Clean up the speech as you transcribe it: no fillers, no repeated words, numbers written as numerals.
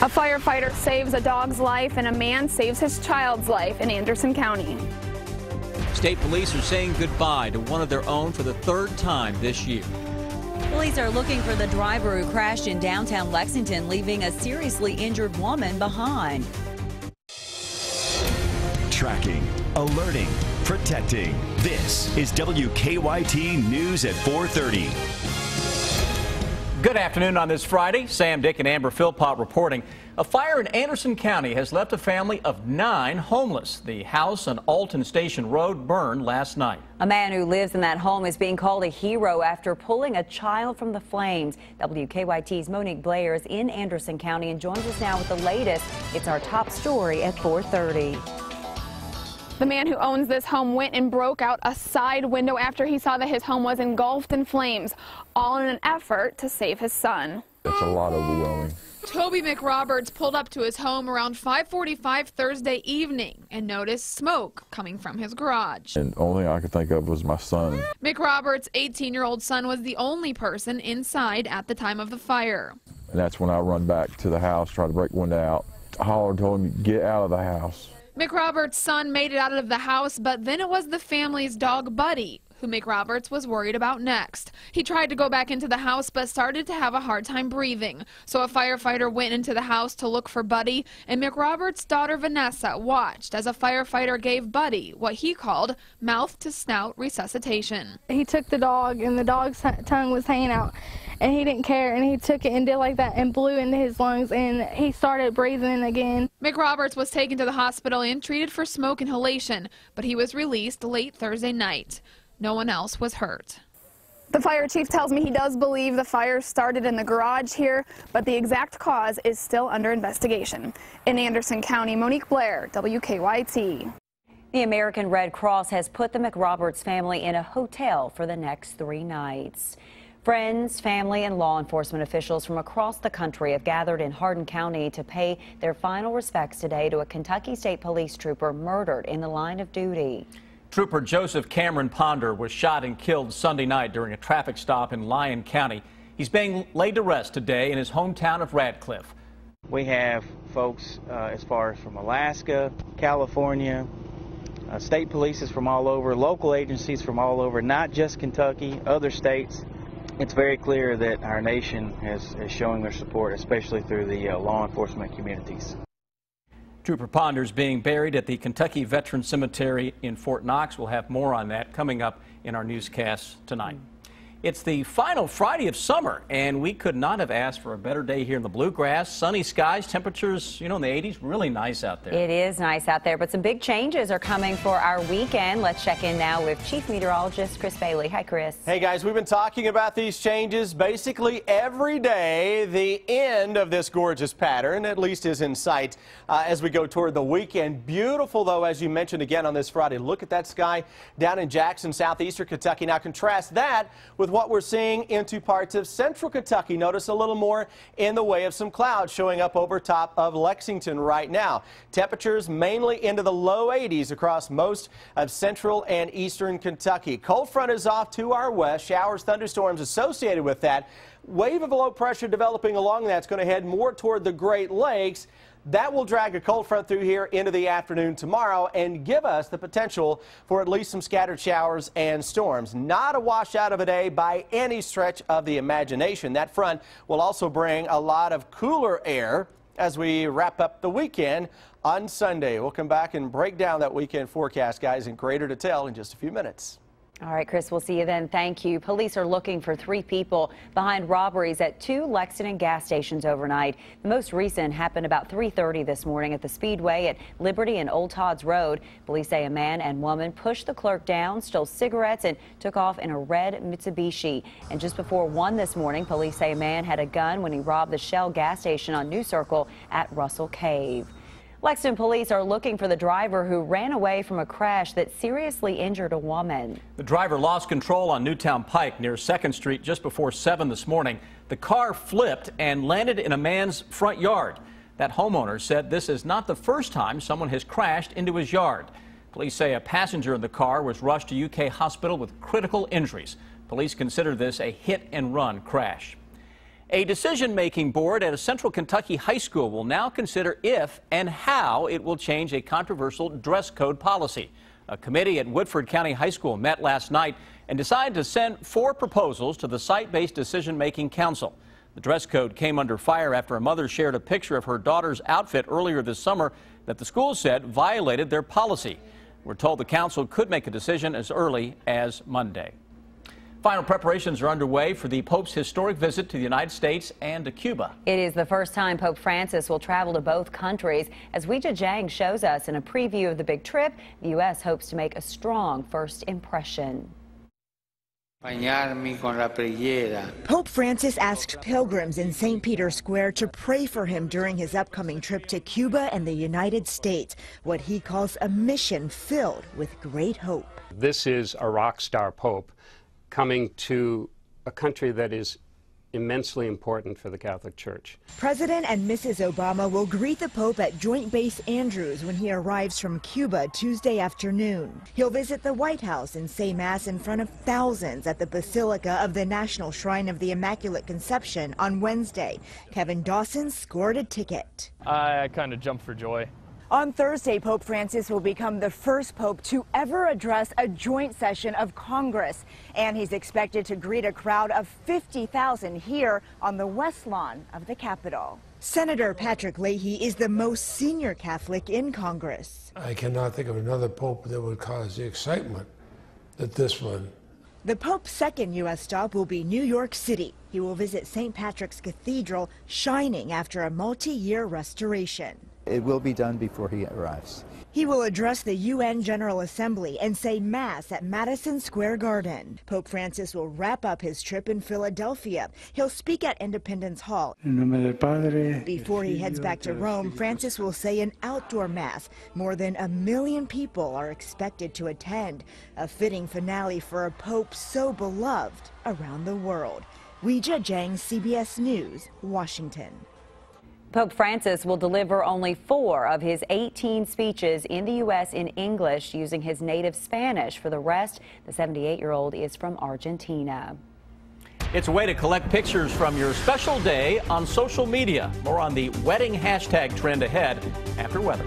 A firefighter saves a dog's life and a man saves his child's life in Anderson County. State police are saying goodbye to one of their own for the third time this year. Police are looking for the driver who crashed in downtown Lexington, leaving a seriously injured woman behind. Tracking, alerting, protecting. This is WKYT News at 4:30. Good afternoon on this Friday. Sam, Dick, and Amber Philpott reporting. A fire in Anderson County has left a family of 9 homeless. The house on Alton Station Road burned last night. A man who lives in that home is being called a hero after pulling a child from the flames. WKYT's Monique Blair is in Anderson County and joins us now with the latest. It's our top story at 4:30. The man who owns this home went and broke out a side window after he saw that his home was engulfed in flames, all in an effort to save his son. That's a lot overwhelming. Toby McRoberts pulled up to his home around 5:45 Thursday evening and noticed smoke coming from his garage. And the only thing I could think of was my son. McRoberts' 18-year-old son was the only person inside at the time of the fire. And that's when I run back to the house, try to break the window out. I hollered, told him, get out of the house. McRoberts' son made it out of the house, but then it was the family's dog, Buddy, who McRoberts was worried about next. He tried to go back into the house, but started to have a hard time breathing. So a firefighter went into the house to look for Buddy, and McRoberts' daughter, Vanessa, watched as a firefighter gave Buddy what he called mouth-to-snout resuscitation. He took the dog, and the dog's tongue was hanging out, and he didn't care, and he took it and did like that and blew into his lungs, and he started breathing again. McRoberts was taken to the hospital and treated for smoke inhalation, but he was released late Thursday night. No one else was hurt. The fire chief tells me he does believe the fire started in the garage here, but the exact cause is still under investigation. In Anderson County, Monique Blair, WKYT. The American Red Cross has put the McRoberts family in a hotel for the next 3 nights. Friends, family, and law enforcement officials from across the country have gathered in Hardin County to pay their final respects today to a Kentucky State Police trooper murdered in the line of duty. Trooper Joseph Cameron Ponder was shot and killed Sunday night during a traffic stop in Lyon County. He's being laid to rest today in his hometown of Radcliffe. We have folks as far as from Alaska, California, state polices from all over, local agencies from all over, not just Kentucky, other states. It's very clear that our nation is showing their support, especially through the law enforcement communities. Trooper Ponder is being buried at the Kentucky Veterans Cemetery in Fort Knox. We'll have more on that coming up in our newscast tonight. It's the final Friday of summer, and we could not have asked for a better day here in the Bluegrass. Sunny skies, temperatures, in the 80s, really nice out there. It is nice out there, but some big changes are coming for our weekend. Let's check in now with Chief Meteorologist Chris Bailey. Hi, Chris. Hey, guys, we've been talking about these changes basically every day. The end of this gorgeous pattern, at least, is in sight as we go toward the weekend. Beautiful, though, as you mentioned again on this Friday. Look at that sky down in Jackson, southeastern Kentucky. Now, contrast that with what we're seeing into parts of central Kentucky. Notice a little more in the way of some clouds showing up over top of Lexington right now. Temperatures mainly into the low 80s across most of central and eastern Kentucky. Cold front is off to our west. Showers, thunderstorms associated with that. Wave of low pressure developing along that's going to head more toward the Great Lakes. That will drag a cold front through here into the afternoon tomorrow and give us the potential for at least some scattered showers and storms. Not a washout of a day by any stretch of the imagination. That front will also bring a lot of cooler air as we wrap up the weekend on Sunday. We'll come back and break down that weekend forecast, guys, in greater detail in just a few minutes. All right, Chris, we'll see you then. Thank you. Police are looking for 3 people behind robberies at 2 Lexington gas stations overnight. The most recent happened about 3:30 this morning at the Speedway at Liberty and Old Todd's Road. Police say a man and woman pushed the clerk down, stole cigarettes, and took off in a red Mitsubishi. And just before 1 this morning, police say a man had a gun when he robbed the Shell gas station on New Circle at Russell Cave. Lexington police are looking for the driver who ran away from a crash that seriously injured a woman. The driver lost control on Newtown Pike near 2nd Street just before 7 this morning. The car flipped and landed in a man's front yard. That homeowner said this is not the first time someone has crashed into his yard. Police say a passenger in the car was rushed to UK hospital with critical injuries. Police consider this a hit-and-run crash. A decision-making board at a Central Kentucky high school will now consider if and how it will change a controversial dress code policy. A committee at Woodford County High School met last night and decided to send 4 proposals to the site-based decision-making council. The dress code came under fire after a mother shared a picture of her daughter's outfit earlier this summer that the school said violated their policy. We're told the council could make a decision as early as Monday. Final preparations are underway for the Pope's historic visit to the United States and to Cuba. It is the first time Pope Francis will travel to both countries. As Weijia Zhang shows us in a preview of the big trip, the U.S. hopes to make a strong first impression. Pope Francis asked pilgrims in St. Peter's Square to pray for him during his upcoming trip to Cuba and the United States, what he calls a mission filled with great hope. This is a rock star Pope coming to a country that is immensely important for the Catholic Church. President and Mrs. Obama will greet the Pope at Joint Base Andrews when he arrives from Cuba Tuesday afternoon. He'll visit the White House and say Mass in front of thousands at the Basilica of the National Shrine of the Immaculate Conception on Wednesday. Kevin Dawson scored a ticket. I kind of jumped for joy. On Thursday, Pope Francis will become the first pope to ever address a joint session of Congress. And he's expected to greet a crowd of 50,000 here on the West Lawn of the Capitol. Senator Patrick Leahy is the most senior Catholic in Congress. I cannot think of another pope that would cause the excitement that this one. The Pope's second U.S. stop will be New York City. He will visit St. Patrick's Cathedral, shining after a multi-year restoration. It will be done before he arrives. He will address the UN General Assembly and say Mass at Madison Square Garden. Pope Francis will wrap up his trip in Philadelphia. He'll speak at Independence Hall. Before he heads back to Rome, Francis will say an outdoor Mass. More than 1 million people are expected to attend. A fitting finale for a Pope so beloved around the world. Weijia Zhang, CBS News, Washington. Pope Francis will deliver only 4 of his 18 speeches in the U.S. in English using his native Spanish. For the rest, the 78-year-old is from Argentina. It's a way to collect pictures from your special day on social media. More on the wedding hashtag trend ahead after weather.